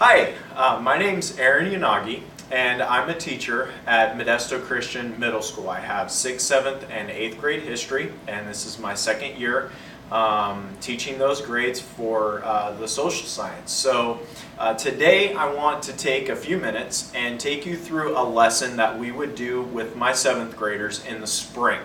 Hi, my name's Aaron Yanagi, and I'm a teacher at Modesto Christian Middle School. I have 6th, 7th, and 8th grade history, and this is my second year teaching those grades for the social science. So today I want to take a few minutes and take you through a lesson that we would do with my 7th graders in the spring.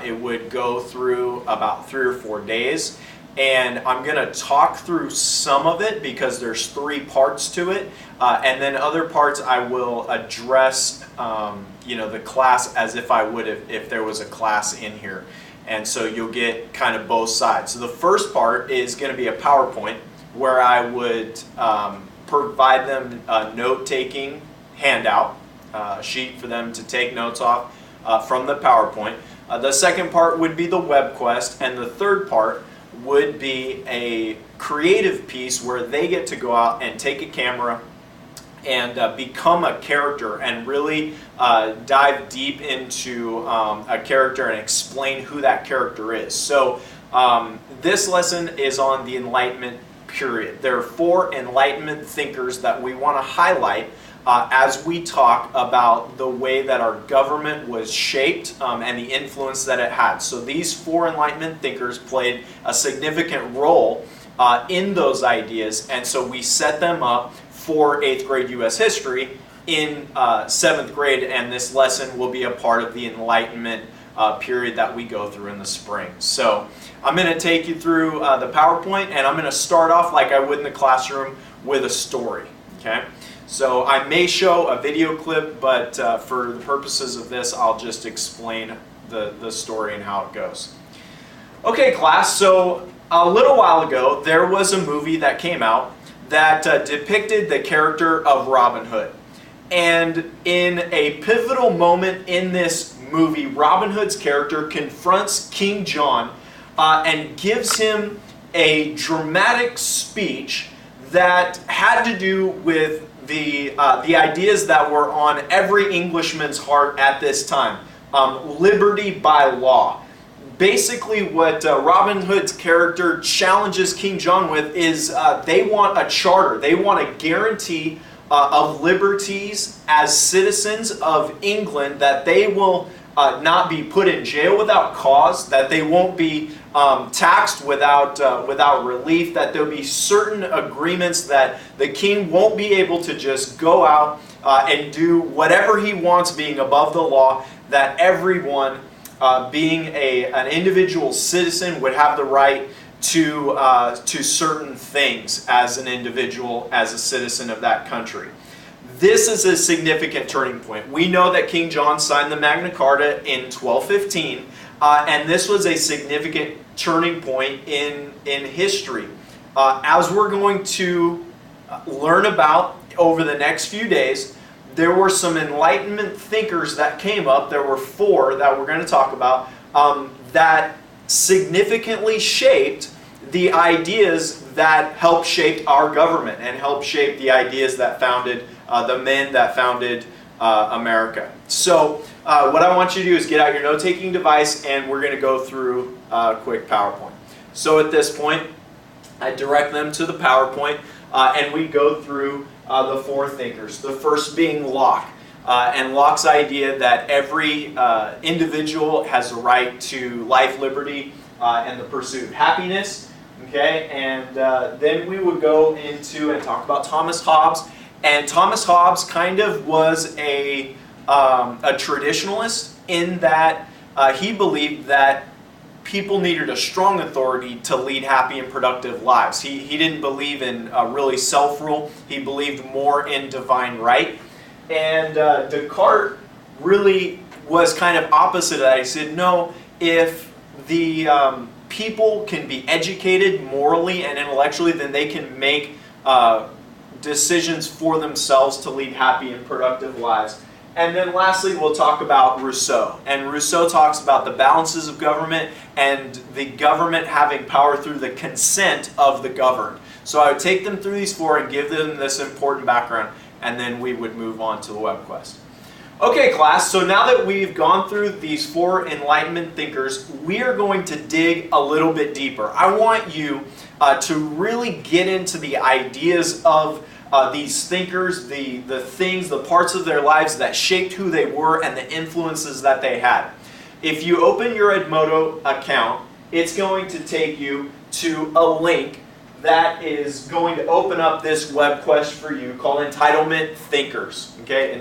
It would go through about 3 or 4 days. And I'm going to talk through some of it because there's 3 parts to it, and then other parts I will address, the class as if I would if there was a class in here. And so you'll get kind of both sides. So the first part is going to be a PowerPoint where I would provide them a note-taking handout, a sheet for them to take notes off from the PowerPoint. The second part would be the WebQuest, and the third part would be a creative piece where they get to go out and take a camera and become a character and really dive deep into a character and explain who that character is. So this lesson is on the Enlightenment period. There are 4 Enlightenment thinkers that we want to highlight as we talk about the way that our government was shaped and the influence that it had. So these 4 Enlightenment thinkers played a significant role in those ideas, and so we set them up for 8th grade U.S. history in 7th grade, and this lesson will be a part of the Enlightenment period that we go through in the spring. So I'm going to take you through the PowerPoint, and I'm going to start off like I would in the classroom with a story. Okay? So I may show a video clip, but for the purposes of this, I'll just explain the story and how it goes. Okay, class, so a little while ago, there was a movie that came out that depicted the character of Robin Hood. And in a pivotal moment in this movie, Robin Hood's character confronts King John and gives him a dramatic speech that had to do with the ideas that were on every Englishman's heart at this time. Liberty by law. Basically what Robin Hood's character challenges King John with is they want a charter. They want a guarantee of liberties as citizens of England, that they will not be put in jail without cause, that they won't be taxed without relief, that there'll be certain agreements that the king won't be able to just go out and do whatever he wants being above the law, that everyone being an individual citizen would have the right to certain things as an individual, as a citizen of that country. This is a significant turning point. We know that King John signed the Magna Carta in 1215, and this was a significant turning point in history. As we're going to learn about over the next few days, there were some Enlightenment thinkers that came up. There were 4 that we're going to talk about that significantly shaped the ideas that helped shape our government and helped shape the ideas that founded the men that founded America. So what I want you to do is get out your note-taking device, and we're going to go through a quick PowerPoint. So at this point, I direct them to the PowerPoint, and we go through the 4 thinkers. The first being Locke, and Locke's idea that every individual has a right to life, liberty, and the pursuit of happiness. Okay, and then we would go into and talk about Thomas Hobbes. And Thomas Hobbes kind of was a traditionalist in that he believed that people needed a strong authority to lead happy and productive lives. He didn't believe in really self-rule. He believed more in divine right. And Descartes really was kind of opposite of that. He said, no, if the people can be educated morally and intellectually, then they can make decisions for themselves to lead happy and productive lives. And then lastly, we'll talk about Rousseau. And Rousseau talks about the balances of government and the government having power through the consent of the governed. So I would take them through these 4 and give them this important background, and then we would move on to the WebQuest. Okay, class, so now that we've gone through these 4 Enlightenment thinkers, we are going to dig a little bit deeper. I want you to really get into the ideas of these thinkers, the things, the parts of their lives that shaped who they were and the influences that they had. If you open your Edmodo account, it's going to take you to a link that is going to open up this WebQuest for you called Entitlement Thinkers. Okay,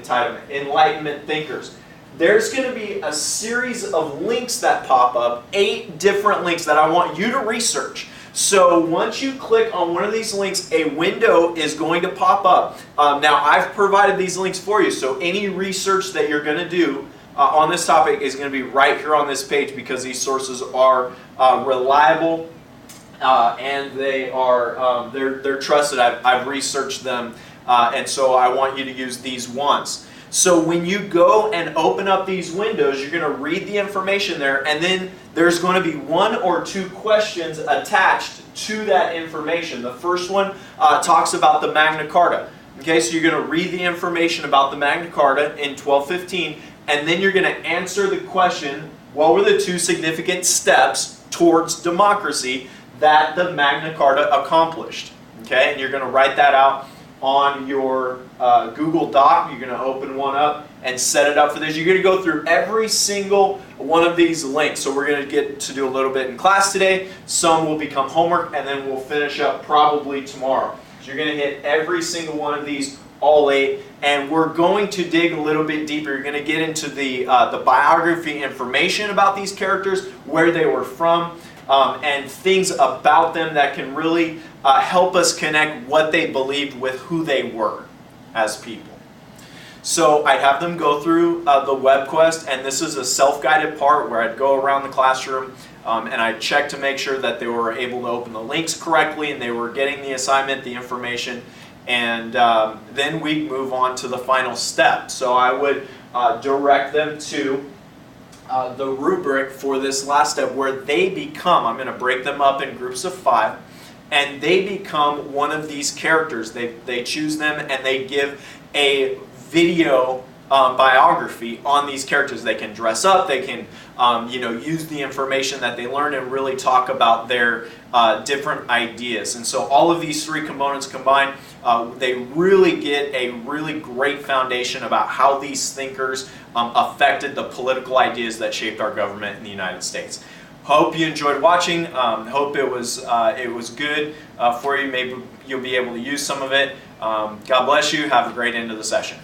Enlightenment Thinkers. There's going to be a series of links that pop up, 8 different links that I want you to research. So once you click on one of these links, a window is going to pop up. Now I've provided these links for you, so any research that you're going to do on this topic is going to be right here on this page, because these sources are reliable and they are they're trusted. I've researched them, and so I want you to use these ones. So when you go and open up these windows, you're going to read the information there, and then there's going to be 1 or 2 questions attached to that information. The first one talks about the Magna Carta. Okay, so you're going to read the information about the Magna Carta in 1215, and then you're going to answer the question, what were the 2 significant steps towards democracy that the Magna Carta accomplished? Okay, and you're going to write that out on your Google Doc. You're going to open one up and set it up for this. You're going to go through every single one of these links. So we're going to get to do a little bit in class today. Some will become homework, and then we'll finish up probably tomorrow. So you're going to hit every single one of these, all 8, and we're going to dig a little bit deeper. You're going to get into the biography information about these characters, where they were from, and things about them that can really help us connect what they believed with who they were as people. So I'd have them go through the WebQuest, and this is a self-guided part where I'd go around the classroom and I'd check to make sure that they were able to open the links correctly and they were getting the assignment, the information, and then we'd move on to the final step. So I would direct them to the rubric for this last step, where they become, I'm going to break them up in groups of 5, and they become one of these characters. They choose them and they give a video biography on these characters. They can dress up, they can use the information that they learn and really talk about their different ideas. And so all of these 3 components combined, they really get a really great foundation about how these thinkers affected the political ideas that shaped our government in the United States. Hope you enjoyed watching. Hope it was good for you. Maybe you'll be able to use some of it. God bless you. Have a great end of the session.